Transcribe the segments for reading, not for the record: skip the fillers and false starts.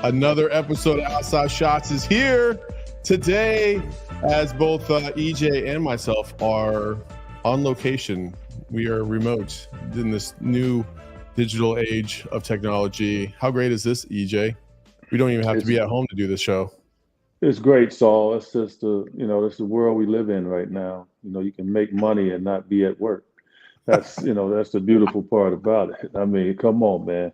Another episode of Outside Shots is here today, as both EJ and myself are on location. We are remote in this new digital age of technology. How great is this, EJ? We don't even have to be at home to do this show. It's great, Saul. It's just that's the world we live in right now. You can make money and not be at work. That's the beautiful part about it. I mean, come on, man.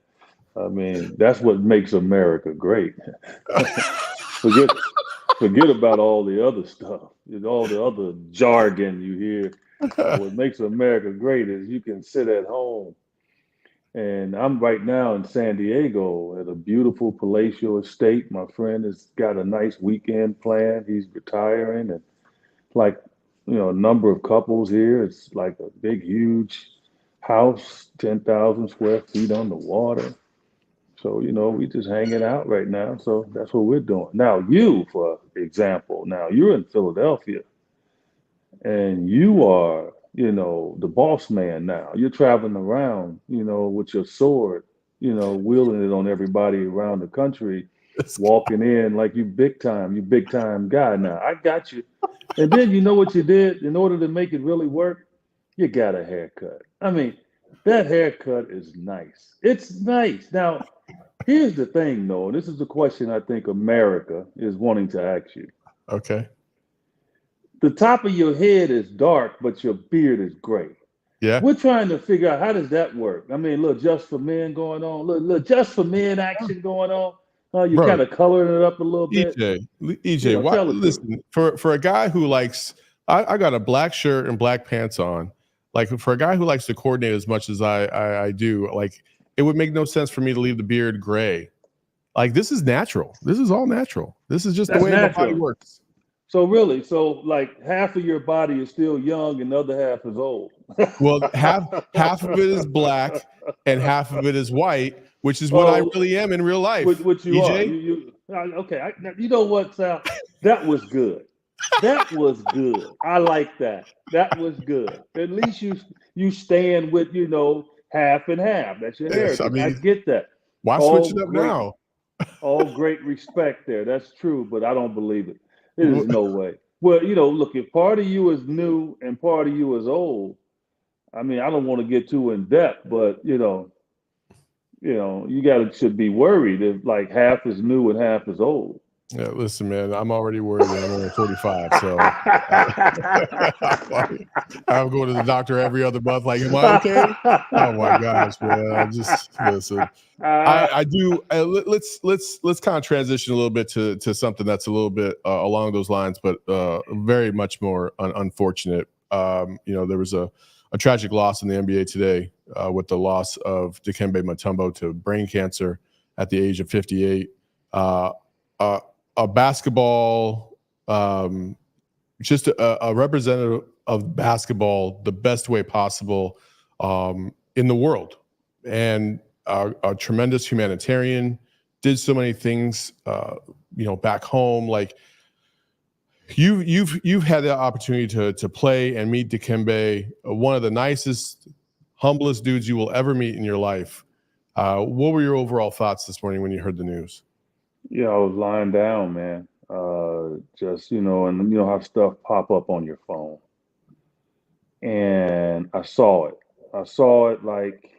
I mean, that's what makes America great. forget about all the other stuff, all the other jargon you hear. What makes America great is you can sit at home. And I'm right now in San Diego at a beautiful palatial estate. My friend has got a nice weekend planned. He's retiring, and like a number of couples here. It's like a big, huge house, 10,000 square feet on the water. So, we just hanging out right now. So that's what we're doing. Now, you, for example, you're in Philadelphia and you are, the boss man now. You're traveling around, with your sword, wielding it on everybody around the country, walking in like you big time guy now. I got you. And then you know what you did in order to make it really work? You got a haircut. I mean, that haircut is nice. It's nice. Now, here's the thing, though. This is the question I think America is wanting to ask you. Okay. The top of your head is dark, but your beard is gray. Yeah. We're trying to figure out how does that work. I mean, look, just for men going on. Look, just for men action going on. You're kind of coloring it up a little bit. EJ, listen, for a guy who likes, I got a black shirt and black pants on. Like, for a guy who likes to coordinate as much as I do, like, it would make no sense for me to leave the beard gray. Like, this is natural. This is all natural. This is just the way my body works. So like half of your body is still young and the other half is old. Well, half of it is black and half of it is white, which is what I really am in real life. Which you EJ? Are. Okay. You know what, Sal? That was good. That was good. I like that. That was good. At least you stand with, half and half. That's your heritage. I mean, I get that. Why switch it up now? All great respect there. That's true, but I don't believe it. There's no way. Well, look, if part of you is new and part of you is old, I mean, I don't want to get too in depth, but you should be worried if like half is new and half is old. Yeah, listen, man, I'm already worried that I'm only 45, so I'm going to the doctor every other month. Like, am I okay? Oh my gosh, man! Listen. I do. Let's kind of transition a little bit to something that's a little bit along those lines, but very much more unfortunate. There was a tragic loss in the NBA today with the loss of Dikembe Mutumbo to brain cancer at the age of 58. A basketball, just a representative of basketball the best way possible in the world, and a tremendous humanitarian, did so many things, back home. Like you've had the opportunity to play and meet Dikembe, one of the nicest, humblest dudes you will ever meet in your life. What were your overall thoughts this morning when you heard the news? Yeah, I was lying down, man. And how stuff pop up on your phone. And I saw it like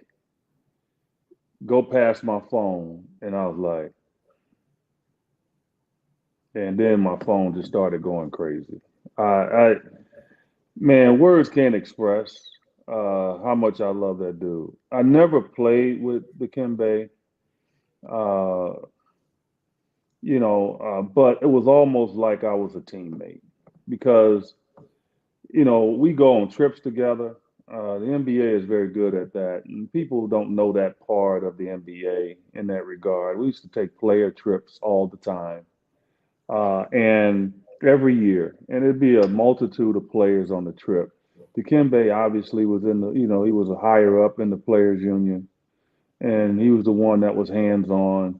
go past my phone, and I was like, and then my phone just started going crazy. Man, words can't express how much I love that dude. I never played with Dikembe. But it was almost like I was a teammate because, we go on trips together. The NBA is very good at that. And people don't know that part of the NBA in that regard. We used to take player trips all the time and every year. And it'd be a multitude of players on the trip. Dikembe obviously was he was a higher up in the players union. And he was the one that was hands-on.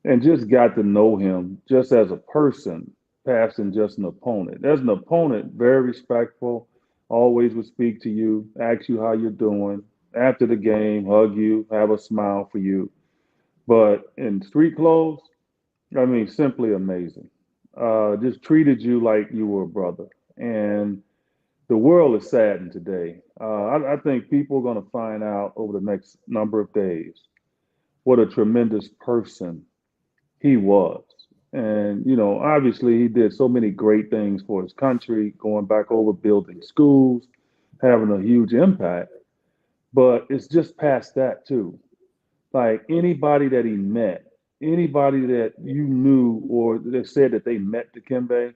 And just got to know him just as a person, past than just an opponent. As an opponent, very respectful, always would speak to you, ask you how you're doing, after the game, hug you, have a smile for you. But in street clothes, I mean, simply amazing. Just treated you like you were a brother. And the world is saddened today. I think people are going to find out over the next number of days what a tremendous person he was. And, obviously he did so many great things for his country, going back over building schools, having a huge impact. But it's just past that, too. Like anybody that he met, anybody that you knew or that said that they met Dikembe,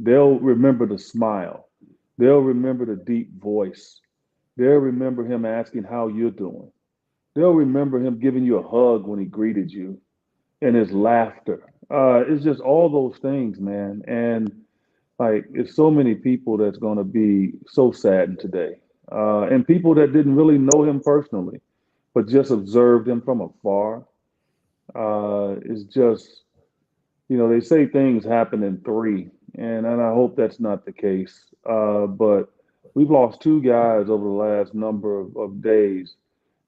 they'll remember the smile. They'll remember the deep voice. They'll remember him asking how you're doing. They'll remember him giving you a hug when he greeted you and his laughter. It's just all those things, man. And like, it's so many people that's going to be so saddened today. And people that didn't really know him personally, but just observed him from afar. It's just, they say things happen in three, and I hope that's not the case. But we've lost two guys over the last number of days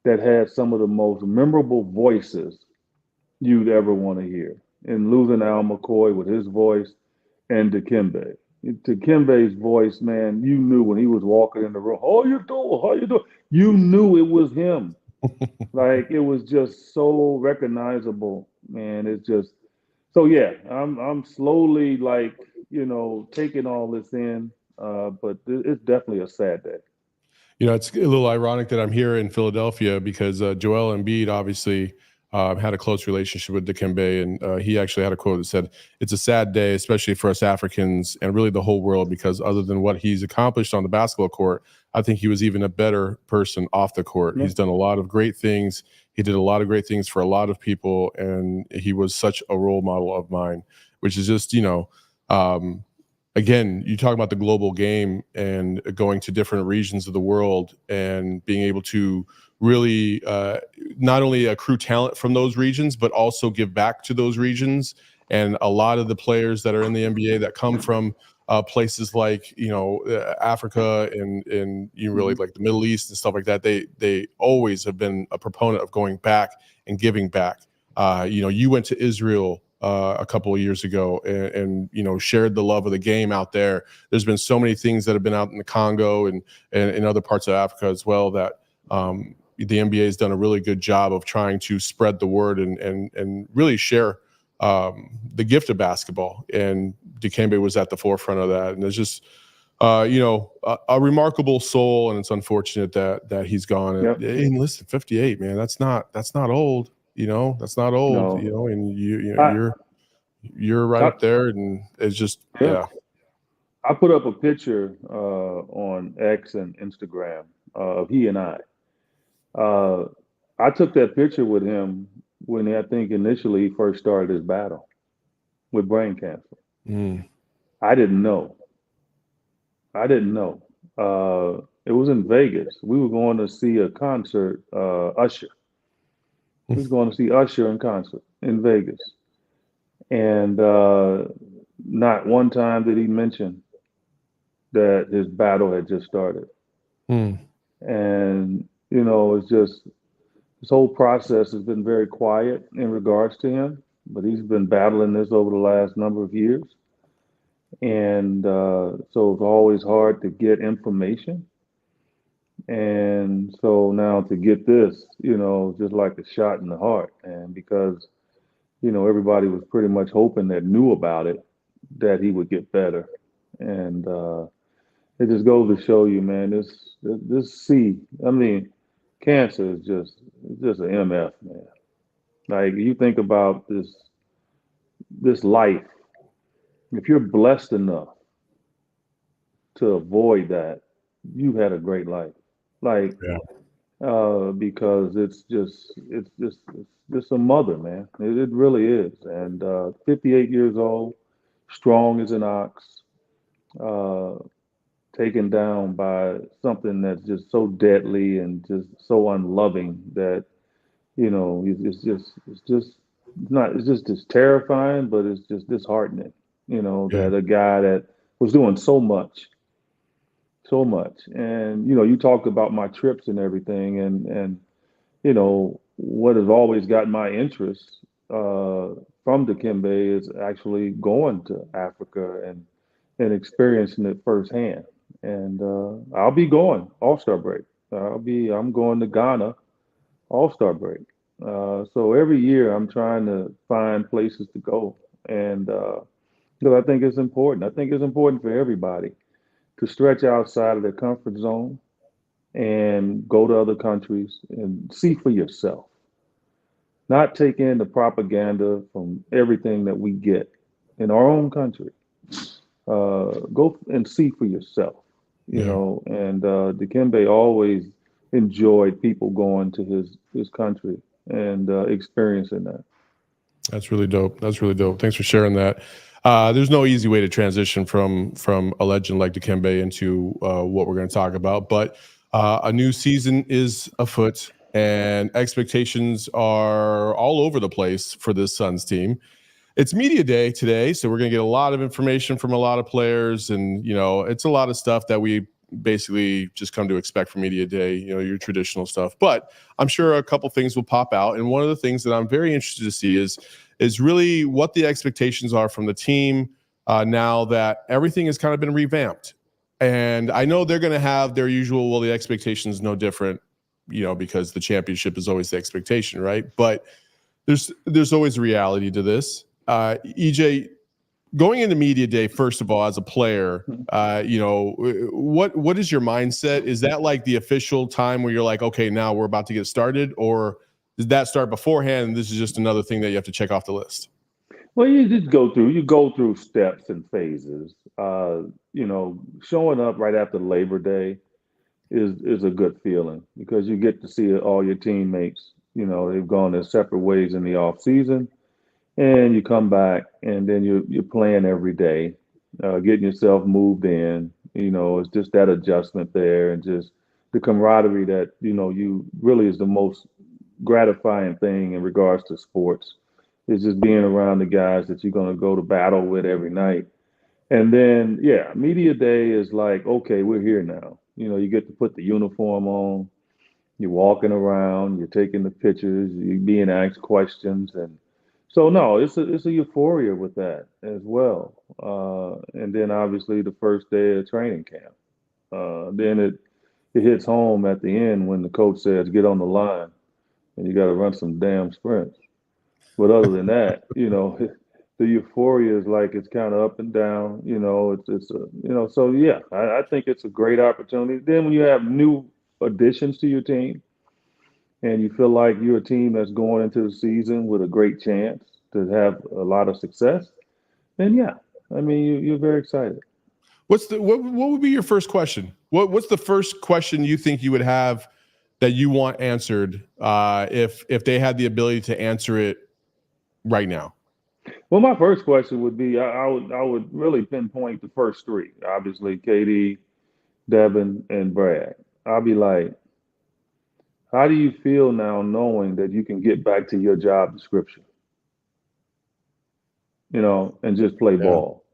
that had some of the most memorable voices you'd ever want to hear. And losing Al McCoy with his voice and Dikembe. Dikembe's voice, man, you knew when he was walking in the room, how you doing? How you doing? You knew it was him. Like it was just so recognizable, man. It's just so yeah. I'm slowly like taking all this in, but it's definitely a sad day. It's a little ironic that I'm here in Philadelphia because Joel Embiid obviously had a close relationship with Dikembe, and he actually had a quote that said, "It's a sad day, especially for us Africans and really the whole world, because other than what he's accomplished on the basketball court, I think he was even a better person off the court. Yeah. He's done a lot of great things. He did a lot of great things for a lot of people, and he was such a role model of mine," which is just, again, you talk about the global game and going to different regions of the world and being able to really not only accrue talent from those regions, but also give back to those regions. And a lot of the players that are in the NBA that come from places like, Africa and really like the Middle East and stuff like that, they always have been a proponent of going back and giving back. You went to Israel a couple of years ago and shared the love of the game out there. There's been so many things that have been out in the Congo and in other parts of Africa as well that the NBA has done a really good job of trying to spread the word and really share the gift of basketball. And Dikembe was at the forefront of that. And there's just a remarkable soul, and it's unfortunate that he's gone. Yep. And listen, 58, man, that's not old. That's not old. No. And you're right up there, and it's just yeah. I put up a picture on X and Instagram of he and I. I took that picture with him when I think initially he first started his battle with brain cancer. I didn't know. It was in Vegas. We were going to see a concert, Usher. We was going to see Usher in concert in Vegas. And not one time did he mention that his battle had just started. And, it's just, this whole process has been very quiet in regards to him, but he's been battling this over the last number of years. And so it's always hard to get information. And so now to get this, just like a shot in the heart. And because, everybody was pretty much hoping that knew about it, that he would get better. And it just goes to show you, man, cancer is just an MF, man. Like you think about this life, if you're blessed enough to avoid that, you've had a great life. Like, because it's just a mother, man. It really is. And 58 years old, strong as an ox, taken down by something that's just so deadly and just so unloving that it's just terrifying, but it's just disheartening. That a guy that was doing so much. And you talked about my trips and everything, and what has always got my interest from Dikembe is actually going to Africa and experiencing it firsthand. And I'll be going All-Star break. I'm going to Ghana All-Star break. So every year I'm trying to find places to go, and because I think it's important. I think it's important for everybody to stretch outside of their comfort zone and go to other countries and see for yourself. Not take in the propaganda from everything that we get in our own country. Go and see for yourself, Yeah. And Dikembe always enjoyed people going to his country and experiencing that. That's really dope. That's really dope. Thanks for sharing that. There's no easy way to transition from a legend like Dikembe into what we're going to talk about, but a new season is afoot, and expectations are all over the place for this Suns team. It's media day today, so we're going to get a lot of information from a lot of players, and it's a lot of stuff that we basically just come to expect from media day. Your traditional stuff, but I'm sure a couple things will pop out. And one of the things that I'm very interested to see is really what the expectations are from the team now that everything has kind of been revamped. And I know they're going to have their usual, well, the expectation is no different, because the championship is always the expectation, right? But there's always a reality to this. EJ, going into media day, first of all, as a player, what is your mindset? Is that like the official time where you're like, okay, now we're about to get started, or did that start beforehand and this is just another thing that you have to check off the list? Well, you go through steps and phases. Showing up right after Labor Day is a good feeling because you get to see all your teammates. They've gone their separate ways in the off season, and you come back, and then you're playing every day, getting yourself moved in. It's just that adjustment there, and just the camaraderie that you really is the most gratifying thing in regards to sports. Is just being around the guys that you're going to go to battle with every night. And then, yeah, media day is like, okay, we're here now. You get to put the uniform on, you're walking around, you're taking the pictures, you're being asked questions. And so, no, it's a euphoria with that as well. And then obviously the first day of training camp. Then it hits home at the end when the coach says, get on the line and you got to run some damn sprints. But other than that, the euphoria is like it's kind of up and down. So yeah, I think it's a great opportunity. Then when you have new additions to your team, and you feel like you're a team that's going into the season with a great chance to have a lot of success, then yeah, I mean you're very excited. What would be your first question? What's the first question you think you would have that you want answered if they had the ability to answer it right now? Well, my first question would be I would really pinpoint the first three. Obviously, KD, Devin, and Brad. I'll be like, how do you feel now knowing that you can get back to your job description, and just play Yeah. ball?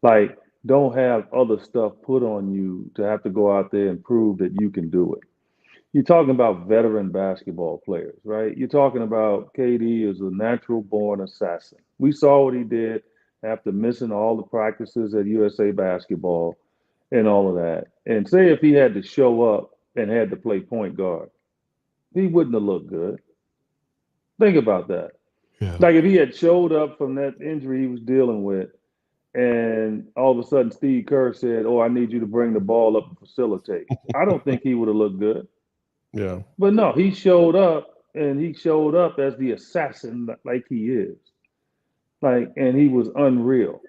Like, don't have other stuff put on you to have to go out there and prove that you can do it. You're talking about veteran basketball players, right? You're talking about KD is a natural born assassin. We saw what he did after missing all the practices at USA basketball and all of that. And say if he had to show up and had to play point guard, he wouldn't have looked good. Think about that. Yeah. Like if he had showed up from that injury he was dealing with, and all of a sudden Steve Kerr said, "Oh, I need you to bring the ball up and facilitate." I don't think he would have looked good. Yeah. But no, he showed up, and he showed up as the assassin like he is. Like, and he was unreal,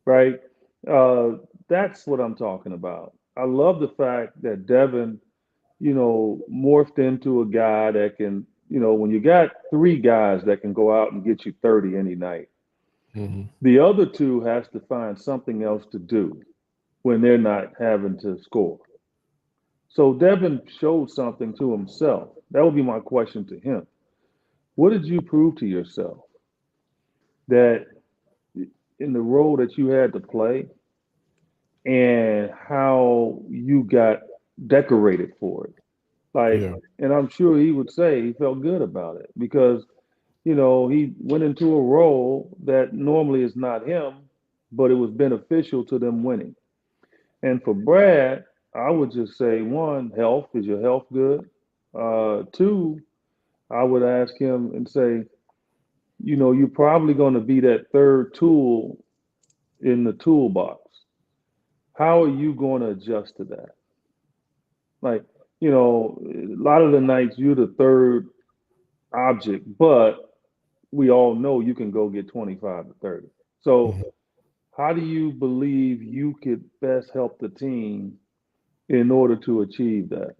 right? Uh, that's what I'm talking about. I love the fact that Devin, morphed into a guy that can, when you got three guys that can go out and get you 30 any night, Mm-hmm. the other two has to find something else to do when they're not having to score. So Devin showed something to himself. That would be my question to him. What did you prove to yourself that in the role that you had to play and how you got decorated for it? Like, Yeah. and I'm sure he would say he felt good about it because, he went into a role that normally is not him, but it was beneficial to them winning. And for Brad, I would just say, one, health. Is your health good? Two, I would ask him and say, you're probably going to be that third tool in the toolbox. How are you going to adjust to that? Like, a lot of the nights you're the third object, but we all know you can go get 25 to 30. So how do you believe you could best help the team in order to achieve that?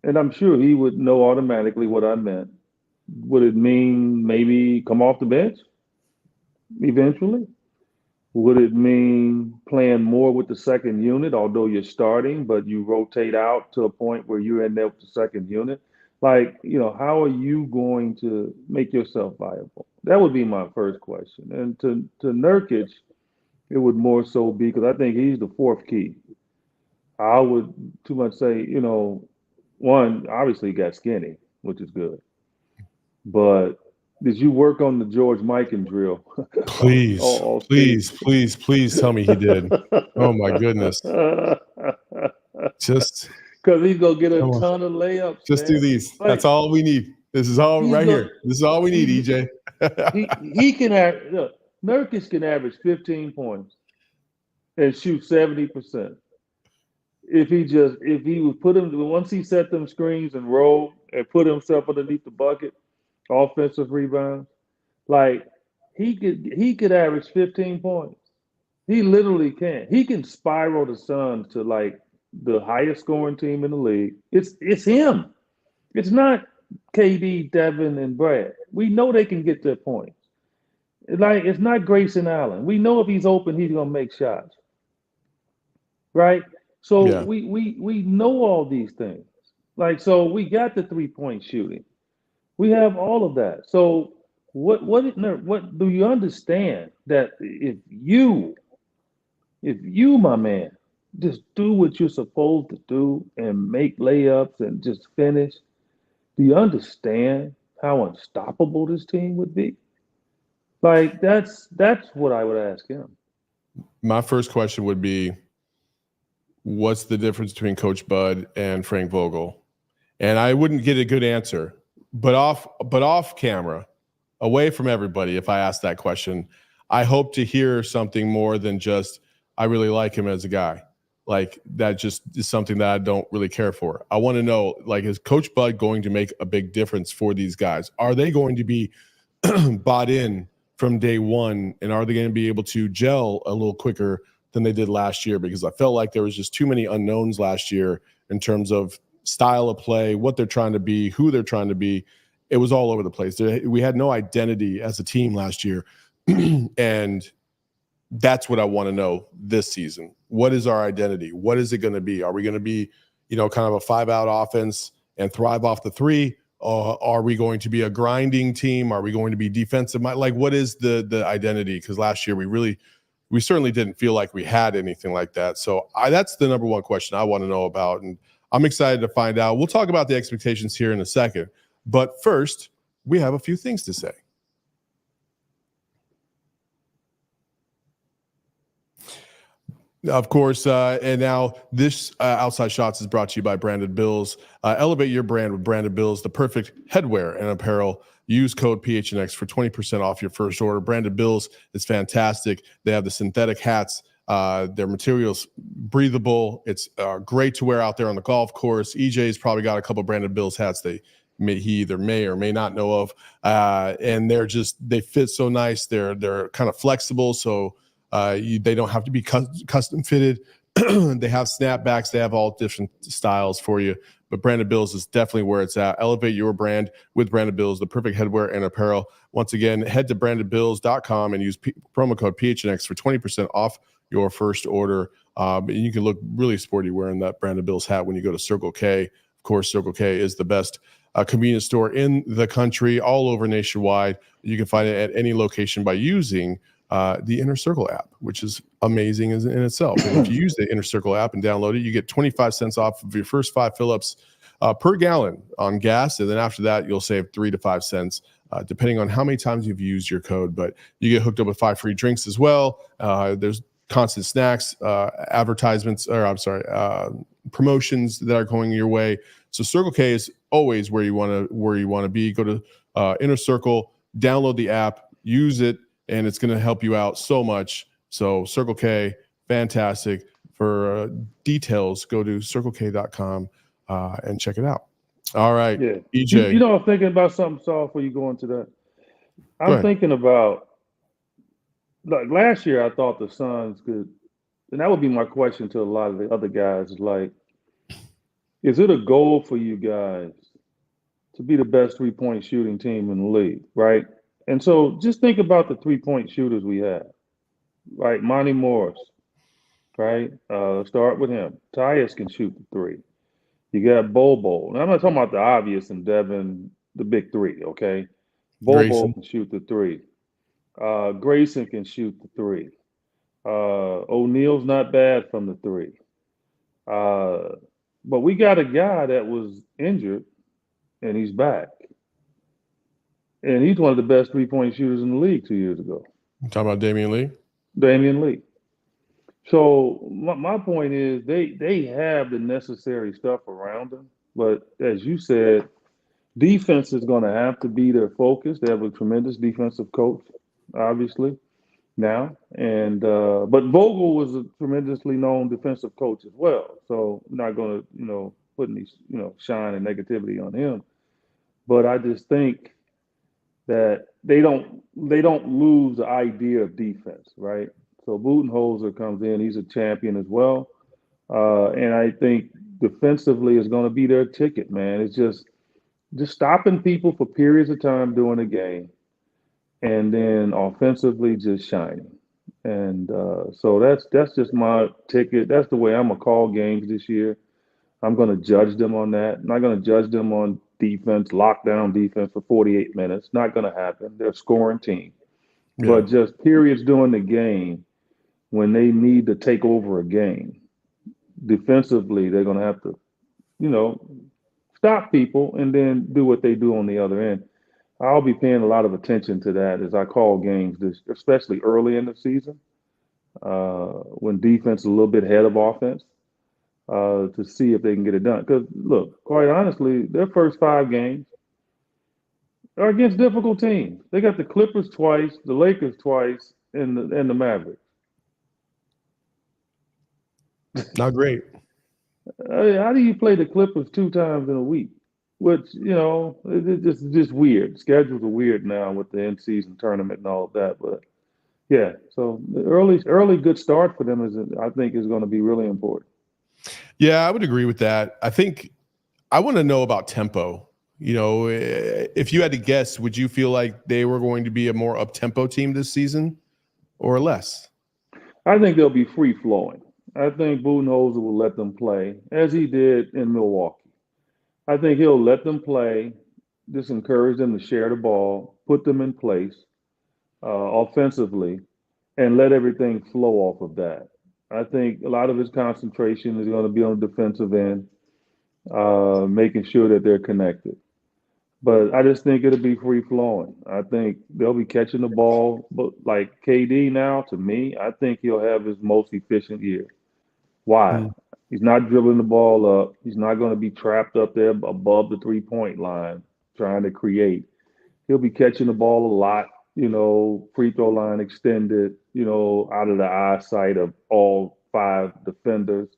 And I'm sure he would know automatically what I meant. Would it mean maybe come off the bench eventually? Would it mean playing more with the second unit, although you're starting, but you rotate out to a point where you're in there with the second unit? Like, how are you going to make yourself viable? That would be my first question. And to Nurkic, it would more so be because I think he's the fourth key. I would too much say, one, obviously he got skinny, which is good. But did you work on the George Mikan drill? Please, please tell me he did. Oh my goodness. Just because he's gonna get a ton of layups. Just do these. That's all we need. This is all right here. This is all we need, EJ. he can have Nurkic can average 15 points and shoot 70%. If he would put him once he set them screens and roll and put himself underneath the bucket, offensive rebounds, like he could average 15 points. He literally can. He can spiral the Suns to like the highest scoring team in the league. It's him. It's not KD, Devin, and Brad. We know they can get their points. It's not Grayson Allen. We know if he's open, he's gonna make shots. Right? So we know all these things. So we got the 3-point shooting. We have all of that. So what do you understand that if you, my man, just do what you're supposed to do and make layups and just finish, do you understand how unstoppable this team would be? That's what I would ask him. My first question would be, what's the difference between Coach Bud and Frank Vogel? And I wouldn't get a good answer, but off camera, away from everybody, if I ask that question, I hope to hear something more than just, I really like him as a guy. Like, that just is something that I don't really care for. I want to know, is Coach Bud going to make a big difference for these guys? Are they going to be bought in from day one, and are they going to be able to gel a little quicker than they did last year? Because I felt like there was just too many unknowns last year in terms of style of play, what they're trying to be, who they're trying to be. It was all over the place. We had no identity as a team last year. And that's what I want to know this season. What is our identity? What is it going to be? Are we going to be, kind of a 5-out offense and thrive off the 3? Are we going to be a grinding team? Are we going to be defensive? What is the identity? Because last year we certainly didn't feel like we had anything like that. So that's the number one question I want to know about. And I'm excited to find out. We'll talk about the expectations here in a second. But first, we have a few things to say. Of course, and now this Outside Shots is brought to you by Branded Bills. Elevate your brand with Branded Bills, the perfect headwear and apparel. Use code PHNX for 20% off your first order. Branded Bills is fantastic. They have the synthetic hats. Their material's breathable. It's great to wear out there on the golf course. EJ's probably got a couple Branded Bills hats he either may or may not know of. And they fit so nice. They're kind of flexible, so they don't have to be custom fitted. They have snapbacks. They have all different styles for you. But Branded Bills is definitely where it's at. Elevate your brand with Branded Bills, the perfect headwear and apparel. Once again, head to brandedbills.com and use promo code PHNX for 20% off your first order. You can look really sporty wearing that Branded Bills hat when you go to Circle K. Of course, Circle K is the best convenience store in the country, all over nationwide. You can find it at any location by using the Inner Circle app, which is amazing in itself. And if you use the Inner Circle app and download it, you get 25 cents off of your first 5 fill-ups per gallon on gas. And then after that, you'll save 3 to 5 cents depending on how many times you've used your code. But you get hooked up with 5 free drinks as well. There's constant snacks, promotions that are going your way. So Circle K is always where you want to be. Go to Inner Circle, download the app, use it, and it's going to help you out so much. So Circle K, fantastic. For details, go to circlek.com and check it out. All right, Yeah. EJ. You know, I'm thinking about something, Saul, before you go into that. I'm thinking about, like, last year I thought the Suns could, and that would be my question to a lot of the other guys, is like, is it a goal for you guys to be the best three-point shooting team in the league, right? And so just think about the three-point shooters we have, right? Monty Morris, right? Start with him. Tyus can shoot the three. You got Bobo. Now, I'm not talking about the obvious and Devin, the big three, okay? Bobo can shoot the three. Grayson can shoot the three. O'Neal's not bad from the three. But we got a guy that was injured, and he's back. And he's one of the best three-point shooters in the league 2 years ago. You talking about Damian Lee? Damian Lee. So my point is they have the necessary stuff around them. But as you said, defense is going to have to be their focus. They have a tremendous defensive coach, obviously, now. And but Vogel was a tremendously known defensive coach as well. So I'm not going to, put any, shine and negativity on him. But I just think that they don't lose the idea of defense, right? So Budenholzer comes in; he's a champion as well, and I think defensively is going to be their ticket, man. It's just stopping people for periods of time during the game, and then offensively just shining. And so that's just my ticket. That's the way I'm gonna call games this year. I'm going to judge them on that. I'm not going to judge them on defense, lockdown defense for 48 minutes. Not going to happen. They're a scoring team. Yeah. But just periods during the game when they need to take over a game, defensively, they're going to have to, stop people and then do what they do on the other end. I'll be paying a lot of attention to that as I call games, especially early in the season, when defense is a little bit ahead of offense. To see if they can get it done. Because, look, quite honestly, their first 5 games are against difficult teams. They got the Clippers twice, the Lakers twice, and the Mavericks. Not great. How do you play the Clippers 2 times in a week? Which, it's just weird. Schedules are weird now with the in-season tournament and all of that. But, yeah, so the early good start for them I think is going to be really important. Yeah, I would agree with that. I think I want to know about tempo. If you had to guess, would you feel like they were going to be a more up-tempo team this season or less? I think they'll be free-flowing. I think Budenholzer will let them play, as he did in Milwaukee. I think he'll let them play, just encourage them to share the ball, put them in place offensively, and let everything flow off of that. I think a lot of his concentration is going to be on the defensive end, making sure that they're connected. But I just think it'll be free-flowing. I think they'll be catching the ball. But like KD now, to me, I think he'll have his most efficient year. Why? He's not dribbling the ball up. He's not going to be trapped up there above the three-point line trying to create. He'll be catching the ball a lot. Free throw line extended, out of the eyesight of all 5 defenders.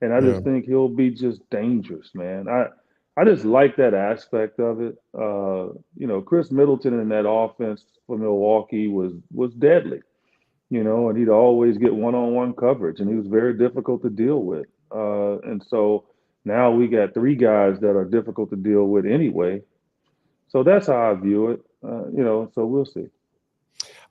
And I just think he'll be just dangerous, man. I just like that aspect of it. Chris Middleton in that offense for Milwaukee was deadly, and he'd always get one-on-one coverage, and he was very difficult to deal with. And so now we got 3 guys that are difficult to deal with anyway. So that's how I view it, so we'll see.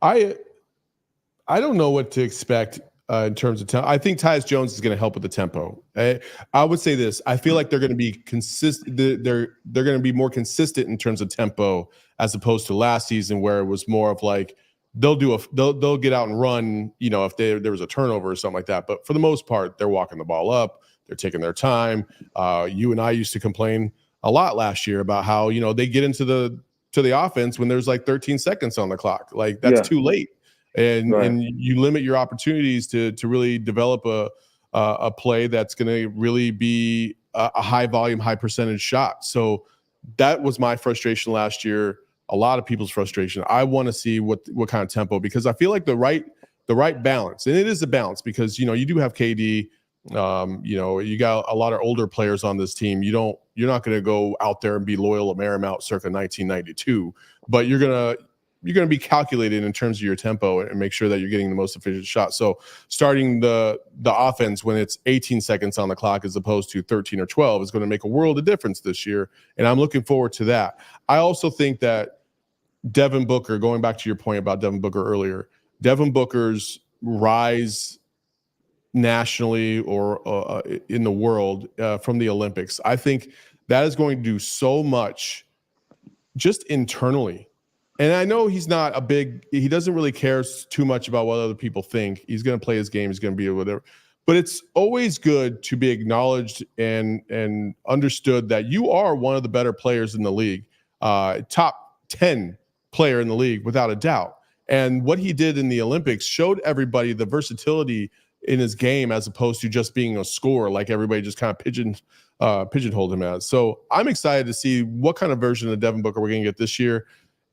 I don't know what to expect in terms of tempo. I think Tyus Jones is going to help with the tempo. I would say this. I feel like they're going to be consistent. They're going to be more consistent in terms of tempo as opposed to last season where it was more of like they'll get out and run, if there was a turnover or something like that. But for the most part, they're walking the ball up. They're taking their time. You and I used to complain a lot last year about how, they get into the to the offense when there's like 13 seconds on the clock. Like that's too late. And you limit your opportunities to really develop a play that's going to really be a high volume, high percentage shot. So that was my frustration last year. A lot of people's frustration. I want to see what kind of tempo, because I feel like the right balance, and it is a balance, because you do have KD. You got a lot of older players on this team. You're not going to go out there and be loyal to Marymount circa 1992, but you're gonna be calculated in terms of your tempo and make sure that you're getting the most efficient shot. So starting the offense when it's 18 seconds on the clock as opposed to 13 or 12 is going to make a world of difference this year, and I'm looking forward to that. I also think that Devin Booker, going back to your point about Devin Booker earlier, Devin Booker's rise nationally or in the world from the Olympics, I think that is going to do so much just internally. And I know he doesn't really care too much about what other people think. He's going to play his game. He's going to be whatever. But it's always good to be acknowledged and understood that you are one of the better players in the league, top 10 player in the league without a doubt. And what he did in the Olympics showed everybody the versatility in his game, as opposed to just being a scorer like everybody just kind of pigeonholed him as. So I'm excited to see what kind of version of Devin Booker we're going to get this year.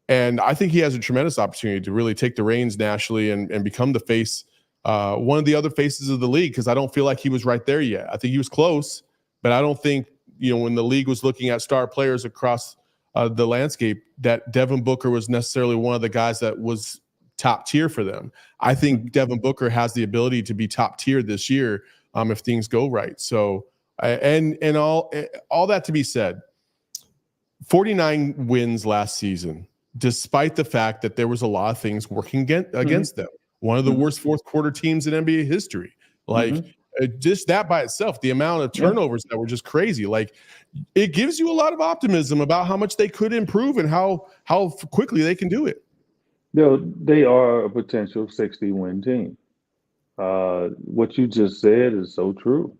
And I think he has a tremendous opportunity to really take the reins nationally and become the face, one of the other faces of the league, because I don't feel like he was right there yet. I think he was close, but I don't think, when the league was looking at star players across the landscape, that Devin Booker was necessarily one of the guys that was top tier for them. I think Devin Booker has the ability to be top tier this year if things go right. So, and all that to be said, 49 wins last season, despite the fact that there was a lot of things working against them. One of the worst fourth quarter teams in NBA history. Just that by itself, the amount of turnovers that were just crazy. Like, it gives you a lot of optimism about how much they could improve and how quickly they can do it. They are a potential 60-win team. What you just said is so true.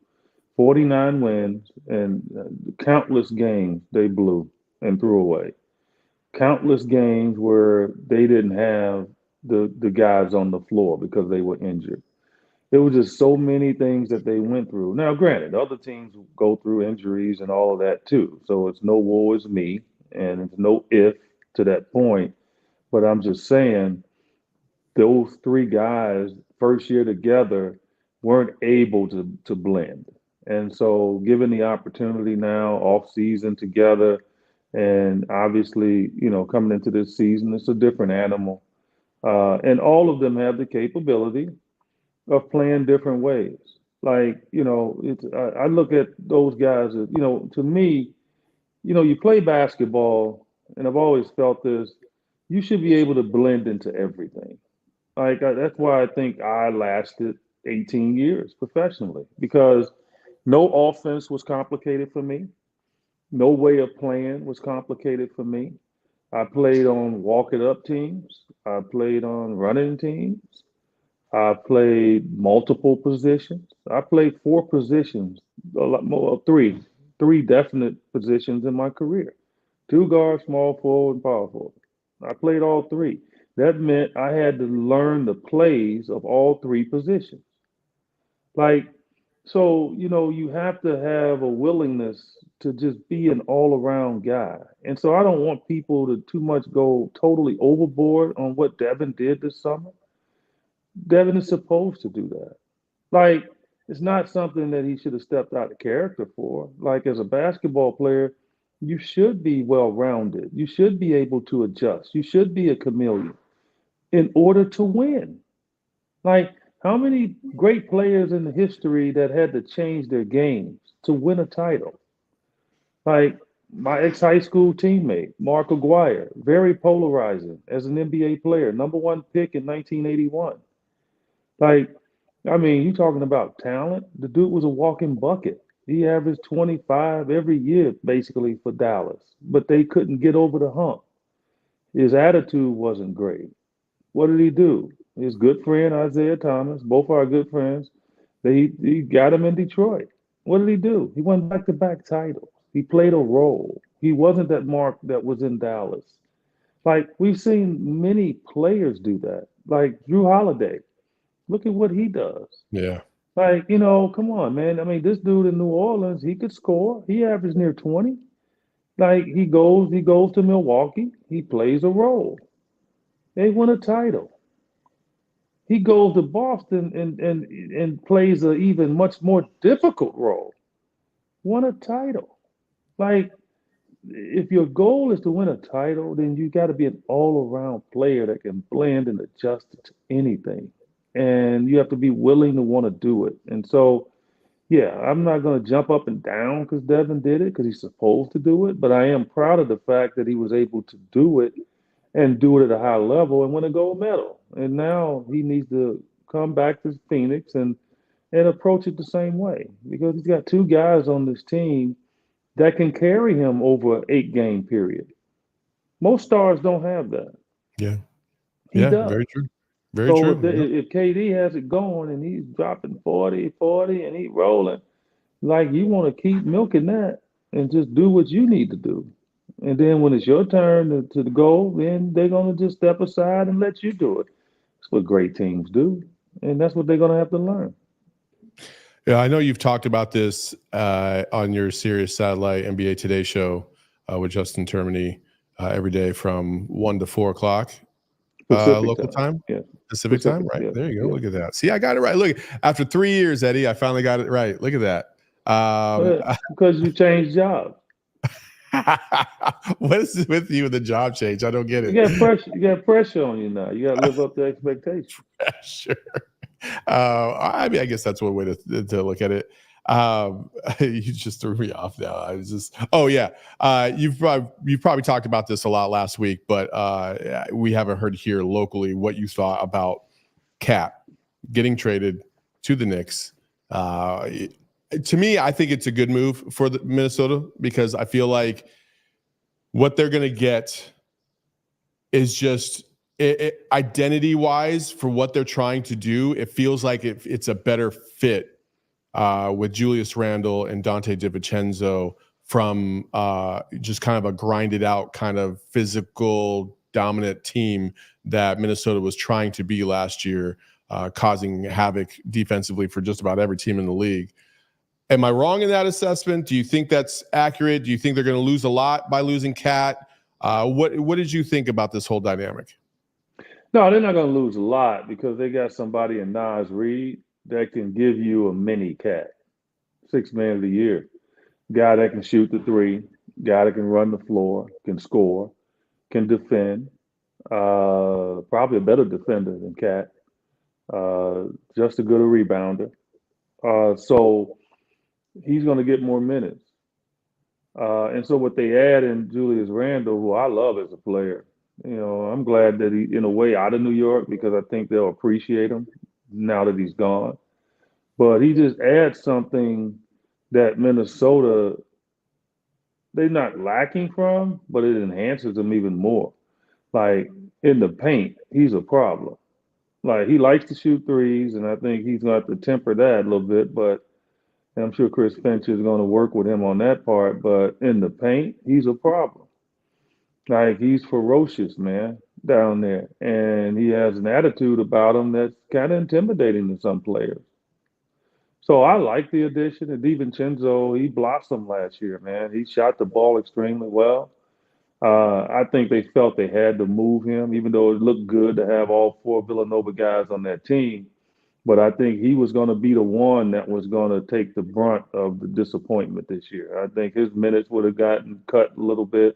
49 wins and countless games they blew and threw away. Countless games where they didn't have the guys on the floor because they were injured. There were just so many things that they went through. Now, granted, other teams go through injuries and all of that too. So it's no woe is me, and it's no if to that point. But I'm just saying, those three guys, first year together, weren't able to blend. And so, given the opportunity now, off season together, and obviously, coming into this season, it's a different animal. And all of them have the capability of playing different ways. Like, I look at those guys as, to me, you play basketball, and I've always felt this, you should be able to blend into everything. Like, that's why I think I lasted 18 years professionally, because no offense was complicated for me. No way of playing was complicated for me. I played on walk it up teams. I played on running teams. I played multiple positions. I played 4 positions, a lot more, three definite positions in my career: 2 guards, small forward, and power forward. I played all 3. That meant I had to learn the plays of all 3 positions. Like, so, you have to have a willingness to just be an all around guy. And so I don't want people to too much go totally overboard on what Devin did this summer. Devin is supposed to do that. Like, it's not something that he should have stepped out of character for. Like, as a basketball player, you should be well rounded. You should be able to adjust. You should be a chameleon in order to win. Like, how many great players in the history that had to change their games to win a title? Like, my ex-high school teammate, Mark Aguirre, very polarizing as an NBA player, #1 pick in 1981. Like, I mean, you talking about talent? The dude was a walking bucket. He averaged 25 every year, basically, for Dallas, but they couldn't get over the hump. His attitude wasn't great. What did he do? His good friend, Isaiah Thomas, both are good friends, he got him in Detroit. What did he do? He won back-to-back titles. He played a role. He wasn't that Mark that was in Dallas. Like we've seen many players do that. Like Drew Holiday, look at what he does. Yeah. Like, come on, man. I mean, this dude in New Orleans, he could score. He averaged near 20. Like he goes to Milwaukee, he plays a role. They win a title. He goes to Boston and plays an even much more difficult role. Won a title. Like if your goal is to win a title, then you got to be an all-around player that can blend and adjust to anything. And you have to be willing to want to do it. And so, yeah, I'm not going to jump up and down because Devin did it because he's supposed to do it. But I am proud of the fact that he was able to do it and do it at a high level and win a gold medal. And now he needs to come back to Phoenix and approach it the same way because he's got two guys on this team that can carry him over an 8 game period. Most stars don't have that. Yeah. He Yeah. does. Very true. Very So true. Yep. if KD has it going and he's dropping 40, 40, and he's rolling, like you want to keep milking that and just do what you need to do. And then when it's your turn to go, then they're going to just step aside and let you do it. That's what great teams do. And that's what they're going to have to learn. Yeah, I know you've talked about this on your Sirius Satellite NBA Today show with Justin Termini every day from 1 to 4 o'clock local time. Yeah. Pacific time, right? Yeah. There you go. Yeah. Look at that. See, I got it right. Look, after 3 years, Eddie, I finally got it right. Look at that. Because you changed jobs. What is it with you with the job change? I don't get it. You got pressure on you now. You got to live up to expectations. Sure. I mean, I guess that's one way to look at it. You just threw me off now. I was just, oh yeah. You've probably talked about this a lot last week, but we haven't heard here locally what you thought about Cat getting traded to the Knicks. To me, I think it's a good move for the Minnesota because I feel like what they're going to get is just identity-wise for what they're trying to do. It feels like it's a better fit with Julius Randle and Dante DiVincenzo from just kind of a grinded out kind of physical dominant team that Minnesota was trying to be last year, causing havoc defensively for just about every team in the league. Am I wrong in that assessment? Do you think that's accurate? Do you think they're going to lose a lot by losing Cat? What did you think about this whole dynamic? No, they're not going to lose a lot because they got somebody in Naz Reid that can give you a mini Cat, 6th man of the year, guy that can shoot the three, guy that can run the floor, can score, can defend, probably a better defender than Cat, just as good a rebounder. So he's going to get more minutes. And so what they add in Julius Randle, who I love as a player, I'm glad that he, in a way, out of New York because I think they'll appreciate him now that he's gone. But he just adds something that Minnesota, they're not lacking from, but it enhances them even more. Like in the paint, he's a problem. Like he likes to shoot threes, and I think he's going to have to temper that a little bit. But and I'm sure Chris Finch is going to work with him on that part. But in the paint, he's a problem. Like he's ferocious, man, down there. And he has an attitude about him that's kind of intimidating to some players. So I like the addition of DiVincenzo. He blossomed last year, man. He shot the ball extremely well. I think they felt they had to move him, even though it looked good to have all 4 Villanova guys on that team. But I think he was going to be the one that was going to take the brunt of the disappointment this year. I think his minutes would have gotten cut a little bit.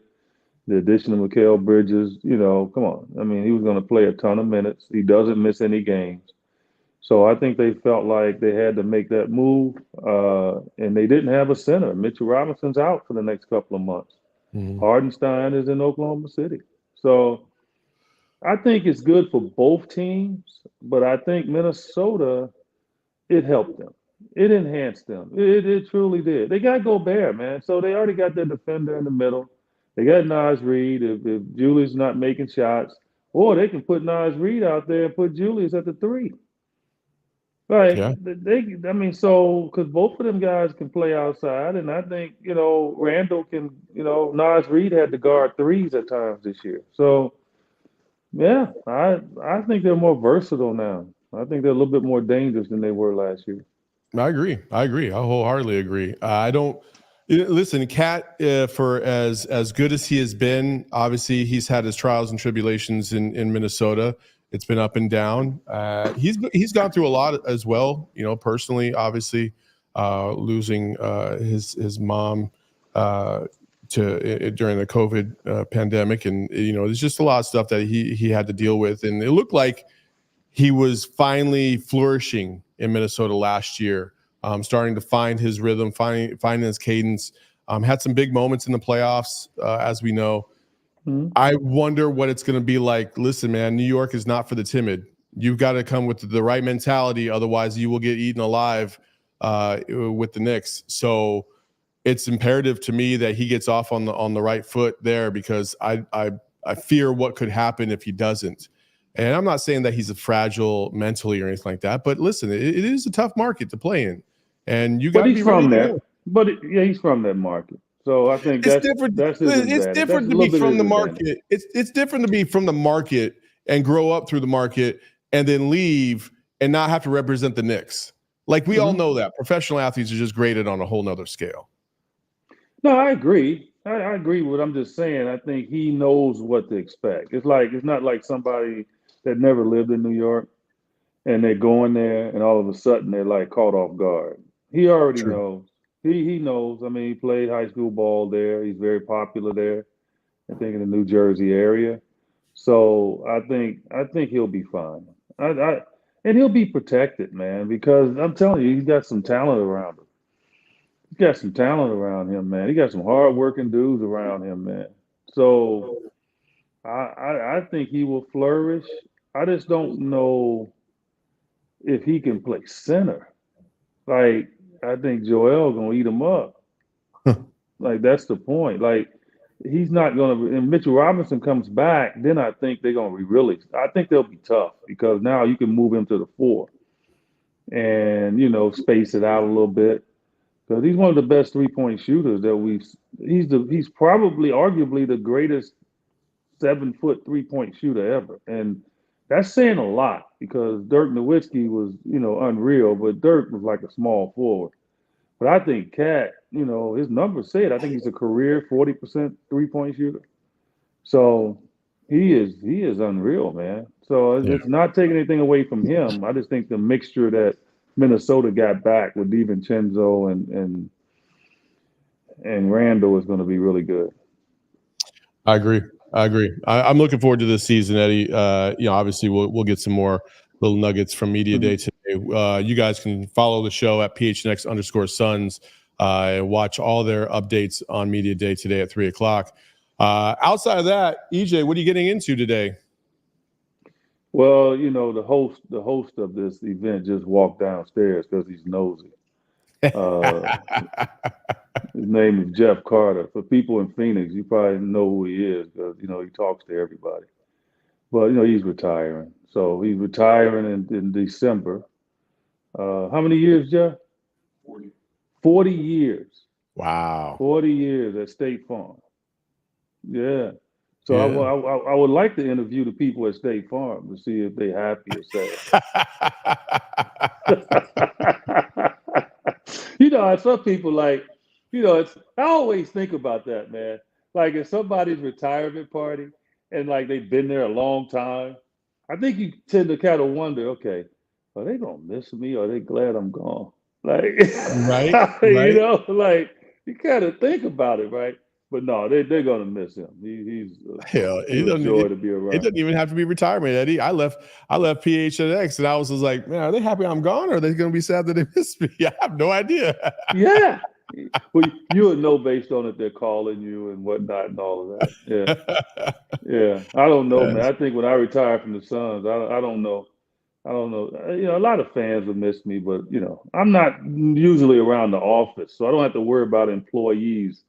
The addition of Mikal Bridges, come on. I mean, he was going to play a ton of minutes. He doesn't miss any games. So I think they felt like they had to make that move, and they didn't have a center. Mitchell Robinson's out for the next couple of months. Mm-hmm. Hardenstein is in Oklahoma City. So I think it's good for both teams, but I think Minnesota, it helped them. It enhanced them. It truly did. They got Gobert, man. So they already got their defender in the middle. They got Naz Reid. If Julius not making shots, or they can put Naz Reid out there and put Julius at the 3. Like because both of them guys can play outside, and I think Randall can. Naz Reid had to guard threes at times this year, so Yeah, I think they're more versatile now. I think they're a little bit more dangerous than they were last year. I agree. I agree. I wholeheartedly agree. I don't listen. Cat, for as good as he has been, obviously he's had his trials and tribulations in Minnesota. It's been up and down. He's gone through a lot as well. You know, personally, obviously, losing his mom during the COVID pandemic, and you know, there's just a lot of stuff that he had to deal with, and it looked like he was finally flourishing in Minnesota last year, starting to find his rhythm, finding his cadence. Had some big moments in the playoffs, as we know. Mm-hmm. I wonder what it's going to be like. Listen, man, New York is not for the timid. You've got to come with the right mentality, otherwise you will get eaten alive with the Knicks. So it's imperative to me that he gets off on the right foot there, because I fear what could happen if he doesn't. And I'm not saying that he's a fragile mentally or anything like that, but listen, it is a tough market to play in, and you got But to he's be ready from to there. win. But yeah, he's from that market. So I think It's different. that's his It's advantage. That's different a to little be bit from his the advantage. market. It's different to be from the market and grow up through the market and then leave and not have to represent the Knicks. Like we all Mm-hmm. know that professional athletes are just graded on a whole nother scale. No, I agree. I agree with what I'm just saying. I think he knows what to expect. It's not like somebody that never lived in New York and they're going there and all of a sudden they're like caught off guard. He already True. knows. He knows. I mean, he played high school ball there. He's very popular there. I think in the New Jersey area. So I think he'll be fine. And he'll be protected, man, because I'm telling you, he's got some talent around him. He's got some talent around him, man. He got some hard-working dudes around him, man. So I think he will flourish. I just don't know if he can play center. Like I think Joel gonna eat him up. Like that's the point. Like he's not gonna. And Mitchell Robinson comes back, then I think they're gonna be really. I think they'll be tough because now you can move him to the four and space it out a little bit because he's one of the best 3-point shooters that we've. He's probably arguably the greatest 7-foot 3-point shooter ever, and that's saying a lot because Dirk Nowitzki was unreal, but Dirk was like a small forward. But I think Cat, his numbers say it. I think he's a career 40% 3-point shooter. So he is unreal, man. So Yeah. it's not taking anything away from him. I just think the mixture that Minnesota got back with DiVincenzo and Randall is going to be really good. I agree. I'm looking forward to this season, Eddie. Obviously we'll get some more little nuggets from Media Day today. You guys can follow the show at PHNX_Suns and watch all their updates on Media Day today at 3:00. Outside of that, EJ, what are you getting into today? Well, the host of this event just walked downstairs because he's nosy. His name is Jeff Carter. For people in Phoenix, you probably know who he is because he talks to everybody. But he's retiring, so he's retiring in December. How many years, Jeff? 40 years. Wow. 40 years at State Farm. Yeah. So Yeah. I would like to interview the people at State Farm to see if they're happy or sad. Some people like, I always think about that, man. Like if somebody's retirement party and like they've been there a long time, I think you tend to kind of wonder, okay, are they gonna miss me or are they glad I'm gone? Like, Right. Right. like you kind of think about it, right? But no, they're gonna miss him. He's Hell, pure joy to be it around. doesn't even have to be retirement, Eddie. I left PHNX and I was just like, man, are they happy I'm gone or are they going to be sad that they missed me? I have no idea. Yeah. Well, you would know based on if they're calling you and whatnot and all of that. Yeah. Yeah. I don't know, man. Yes. I think when I retire from the Suns, I don't know. I don't know. A lot of fans will miss me, but I'm not usually around the office, so I don't have to worry about employees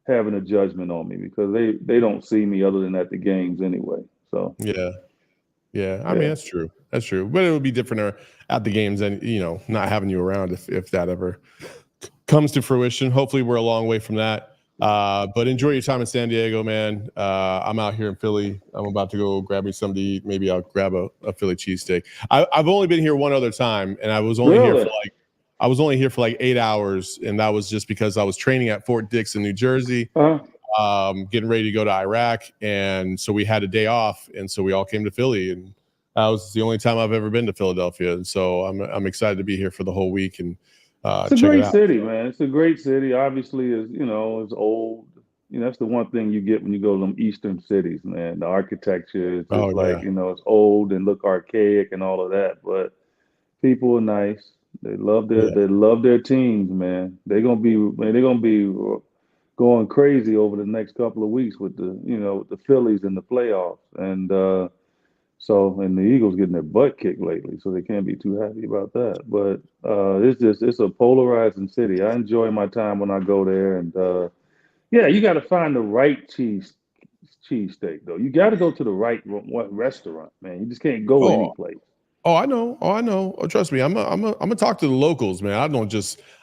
having a judgment on me because they don't see me other than at the games anyway. So Yeah. I mean, yeah. that's true. But it would be different at the games and, not having you around if that ever comes to fruition. Hopefully we're a long way from that. But enjoy your time in San Diego, man. I'm out here in Philly. I'm about to go grab me something to eat. Maybe I'll grab a Philly cheesesteak. I've only been here one other time, and I was only here for like 8 hours, and that was just because I was training at Fort Dix in New Jersey, getting ready to go to Iraq, and so we had a day off, and so we all came to Philly, and that was the only time I've ever been to Philadelphia, and so I'm excited to be here for the whole week and it's a check great it out. city, man. It's a great city. Obviously, it's old. That's the one thing you get when you go to them eastern cities, man. The architecture is just it's old and look archaic and all of that, but people are nice. They love their teams, man. They're gonna be going crazy over the next couple of weeks with the Phillies in the playoffs, and the Eagles getting their butt kicked lately, so they can't be too happy about that. But it's a polarizing city. I enjoy my time when I go there, and you got to find the right cheesesteak though. You got to go to the right restaurant, man. You just can't go any place. Oh, I know. Oh, trust me. I'm gonna talk to the locals, man.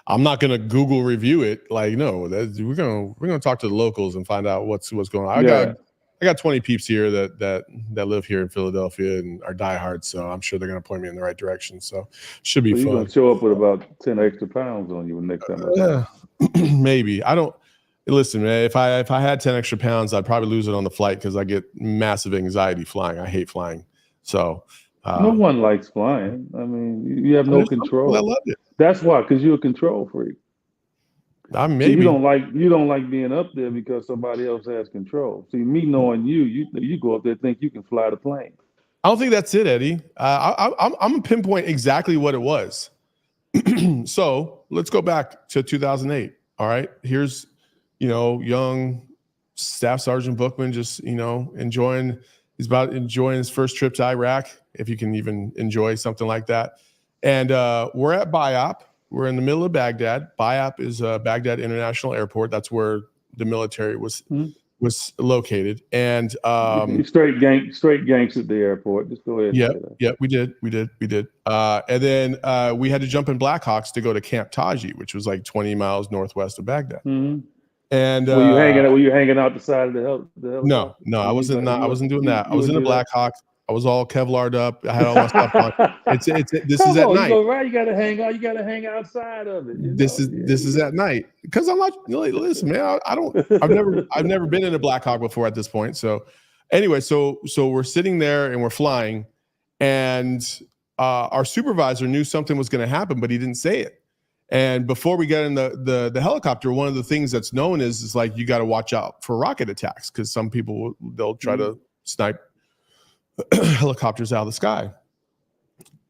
I'm not gonna Google review it. Like, no, we're gonna talk to the locals and find out what's going on. I got 20 peeps here that live here in Philadelphia and are diehards, so I'm sure they're gonna point me in the right direction. So should be fun. You're gonna show up with about 10 extra pounds on you next time. Maybe. I don't. Listen, man. If I had 10 extra pounds, I'd probably lose it on the flight because I get massive anxiety flying. I hate flying. So. No one likes flying. I mean, you have no control. I love it. That's why, because you're a control freak. Maybe you don't like being up there because somebody else has control. See, me knowing you go up there think you can fly the plane. I don't think that's it, Eddie. I'm gonna pinpoint exactly what it was. So let's go back to 2008. All right, here's young Staff Sergeant Bookman just enjoying. He's about enjoying his first trip to Iraq, if you can even enjoy something like that. And we're at Bayap. We're in the middle of Baghdad. Bayap is Baghdad International Airport. That's where the military was located. And straight gangs at the airport. Just go ahead. Yeah, we did. And then we had to jump in Blackhawks to go to Camp Taji, which was like 20 miles northwest of Baghdad. Mm-hmm. And were you hanging out the side of the helicopter? No, I wasn't doing that. I was in the Blackhawk. I was all Kevlar'd up. I had all my stuff on. This is at night. You go right. You gotta hang out. You gotta hang outside of it. This is at night because I'm not. Listen, man. I've never been in a Blackhawk before at this point. So anyway, so we're sitting there and we're flying, and our supervisor knew something was going to happen, but he didn't say it. And before we get in the helicopter, one of the things that's known is like you got to watch out for rocket attacks because some people they'll try to snipe helicopters out of the sky.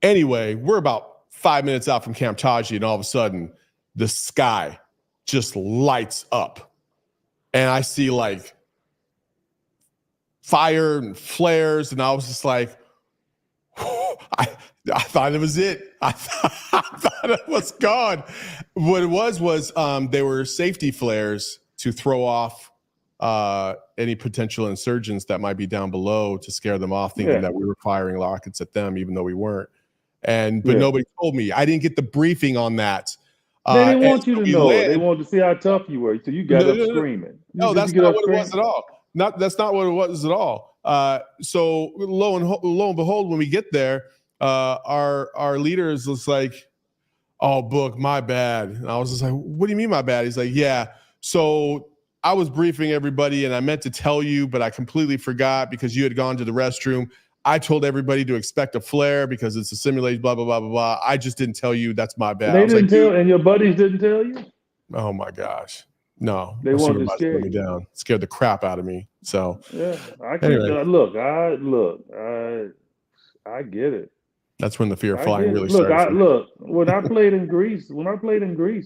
Anyway, we're about 5 minutes out from Camp Taji, and all of a sudden, the sky just lights up, and I see like fire and flares, and I was just like, I thought it was it. I thought it was gone. What it was they were safety flares to throw off any potential insurgents that might be down below to scare them off, thinking that we were firing rockets at them, even though we weren't. But nobody told me. I didn't get the briefing on that. They didn't want you to know. They wanted to see how tough you were, so you got up screaming. No, that's not what it was at all. That's not what it was at all. So lo and behold, when we get there, our leader is just like, "Oh, Book, my bad." And I was just like, "What do you mean, my bad?" He's like, "Yeah. So I was briefing everybody, and I meant to tell you, but I completely forgot because you had gone to the restroom. I told everybody to expect a flare because it's a simulation, blah, blah, blah, blah, blah. I just didn't tell you. That's my bad." They didn't tell, and your buddies didn't tell you? Oh, my gosh. No. They wanted to scare me down. Scared the crap out of me. So, yeah, I get it. That's when the fear of flying really started. When I played in Greece,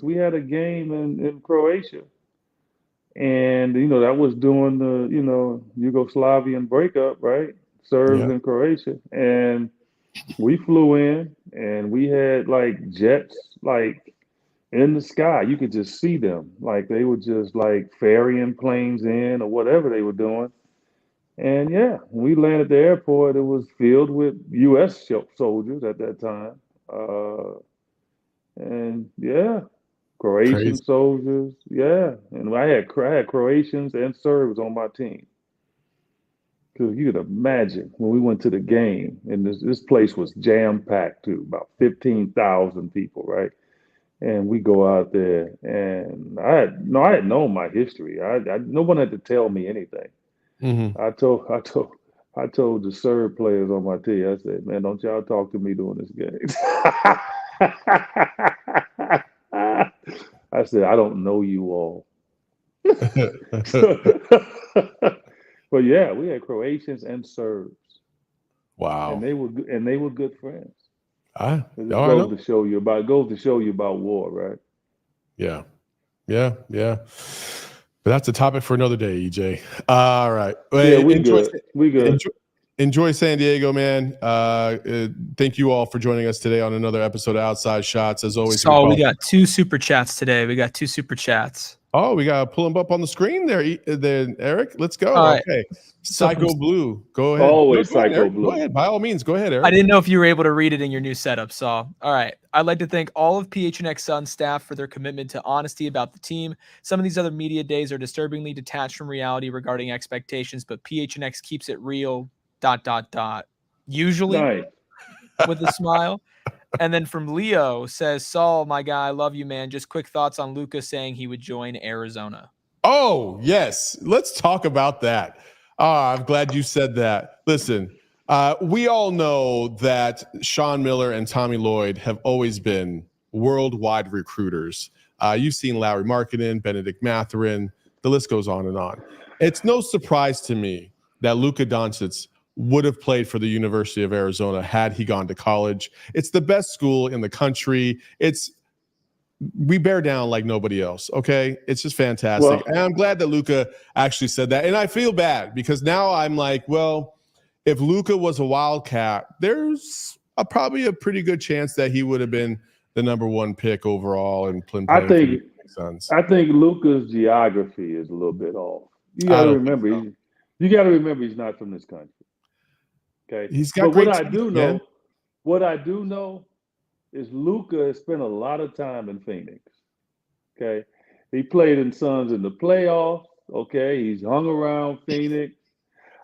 we had a game in Croatia. And, that was during the, Yugoslavian breakup, right? Serbs in Croatia. And we flew in and we had like jets, like in the sky. You could just see them. Like they were just like ferrying planes in or whatever they were doing. And when we landed at the airport, it was filled with U.S. soldiers at that time. Croatian Crazy. soldiers. Yeah, and I had Croatians and Serbs on my team. Because you could imagine when we went to the game, and this place was jam packed too, about 15,000 people, right? And we go out there, and I had known my history. No one had to tell me anything. Mhm. I told the Serb players on my team, I said, man, don't y'all talk to me during this game. I said, I don't know you all. But yeah, we had Croatians and Serbs, and Wow. they were good friends. I It just I know. goes to show you about war, right? Yeah. Yeah. Yeah. But that's a topic for another day, EJ. All right. Well, Yeah, we good. We good. Enjoy San Diego, man. Thank you all for joining us today on another episode of Outside Shots. As always, Saul, we got 2 super chats today. We got 2 super chats. Oh, we got to pull them up on the screen there, Eric. Let's go. All right. Okay. Psycho Blue. Go ahead. Always Go ahead, Psycho Eric. Blue. Go ahead. By all means, go ahead, Eric. I didn't know if you were able to read it in your new setup, Saul. All right. I'd like to thank all of PHNX Sun staff for their commitment to honesty about the team. Some of these other media days are disturbingly detached from reality regarding expectations, but PHNX keeps it real, ... Usually Nice. with a smile. And then from Leo says, Saul, my guy, I love you, man. Just quick thoughts on Luka saying he would join Arizona. Oh, yes. Let's talk about that. I'm glad you said that. Listen, we all know that Sean Miller and Tommy Lloyd have always been worldwide recruiters. You've seen Larry Markkinen, Benedict Mathurin. The list goes on and on. It's no surprise to me that Luka Doncic would have played for the University of Arizona had he gone to college. It's the best school in the country. We bear down like nobody else, okay? It's just fantastic. Well, and I'm glad that Luka actually said that. And I feel bad because now I'm like, well, if Luka was a Wildcat, there's probably a pretty good chance that he would have been the number 1 pick overall and playing I for the think Suns. I think Luka's geography is a little bit off. You got to remember, he's not from this country. Okay, He's got but great what I teeth, do man. know is Luka has spent a lot of time in Phoenix. Okay, he played in Suns in the playoffs. Okay, he's hung around Phoenix.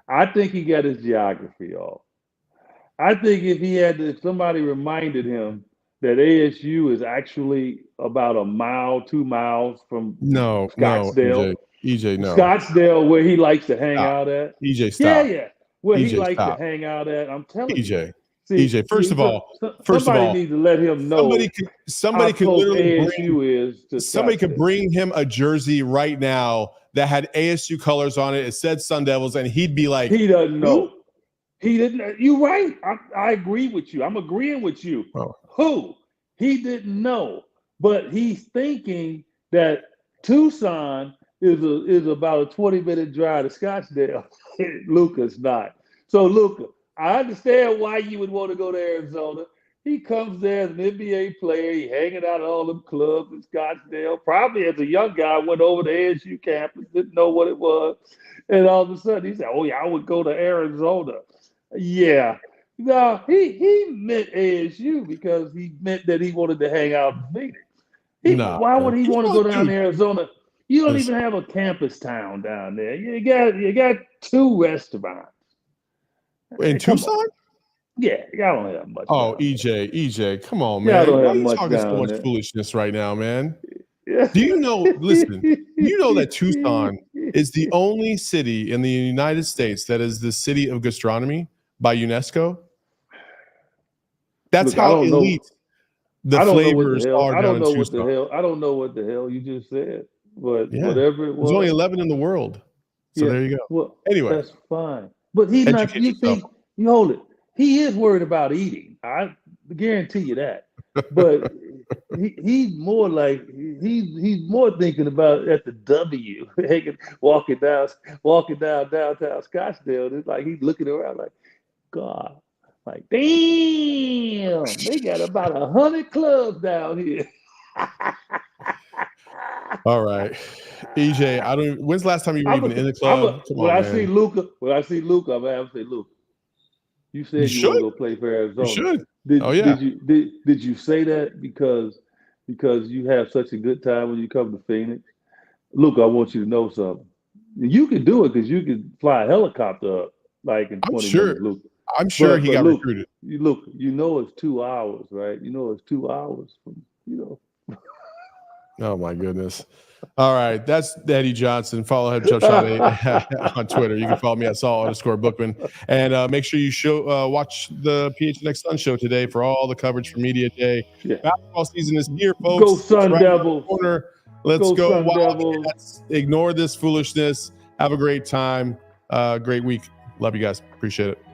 I think he got his geography off. I think if somebody reminded him that ASU is actually about a mile, 2 miles from Scottsdale. EJ, no. Scottsdale, where he likes to hang Stop. out at. EJ, stop. Yeah. Where he EJ, likes stop. to hang out at. I'm telling you. EJ, first of all, somebody needs to let him know somebody could close literally ASU is to somebody could Scottsdale. bring him a jersey right now that had ASU colors on it. It said Sun Devils, and he'd be like, he doesn't know. Who? He didn't. You're right. I agree with you. I'm agreeing with you. Oh. Who? He didn't know, but he's thinking that Tucson is about a 20-minute drive to Scottsdale. Luka's not. So Luka, I understand why you would want to go to Arizona. He comes there as an NBA player. He hanging out at all them clubs in Scottsdale. Probably as a young guy went over to ASU campus, didn't know what it was, and all of a sudden he said, "Oh yeah, I would go to Arizona." Yeah. No, he meant ASU because he meant that he wanted to hang out in Phoenix. Why would he want to go down to Arizona? You don't even have a campus town down there. You got 2 restaurants. In Tucson? Yeah, y'all don't have much. Oh, EJ, come on, man. Y'all don't Why have are you much talking so down much there. foolishness right now, man? Yeah. Do you know, listen, you know that Tucson is the only city in the United States that is the city of gastronomy by UNESCO? That's how elite the flavors are down in Tucson. I don't know what the hell you just said, but Yeah. whatever it was. There's only 11 in the world. So there you go. Well, anyway, that's fine. But he's not. You think? You hold it. He is worried about eating. I guarantee you that. But he's more like he's more thinking about at the W, walking down downtown Scottsdale. It's like he's looking around like, God, like damn, they got about 100 clubs down here. All right, EJ. When's the last time you were even in the club? When I see Luka, I'm gonna have to say, Luka. You said you want to go play for Arizona. You should. Did you say that because because you have such a good time when you come to Phoenix. Luke, I want you to know something. You can do it because you can fly a helicopter up like in 20 minutes, Luke. I'm sure he got Luke, recruited. Look, you know it's 2 hours, right? You know it's 2 hours from, Oh my goodness. All right. That's Eddie Johnson. Follow him on Twitter. You can follow me at Saul_Bookman. And make sure you watch the PHNX Sun show today for all the coverage for Media Day. Yeah. Basketball season is here, folks. Go Sun right Devils. Let's go Sun Wildcats. Ignore this foolishness. Have a great time. Great week. Love you guys. Appreciate it.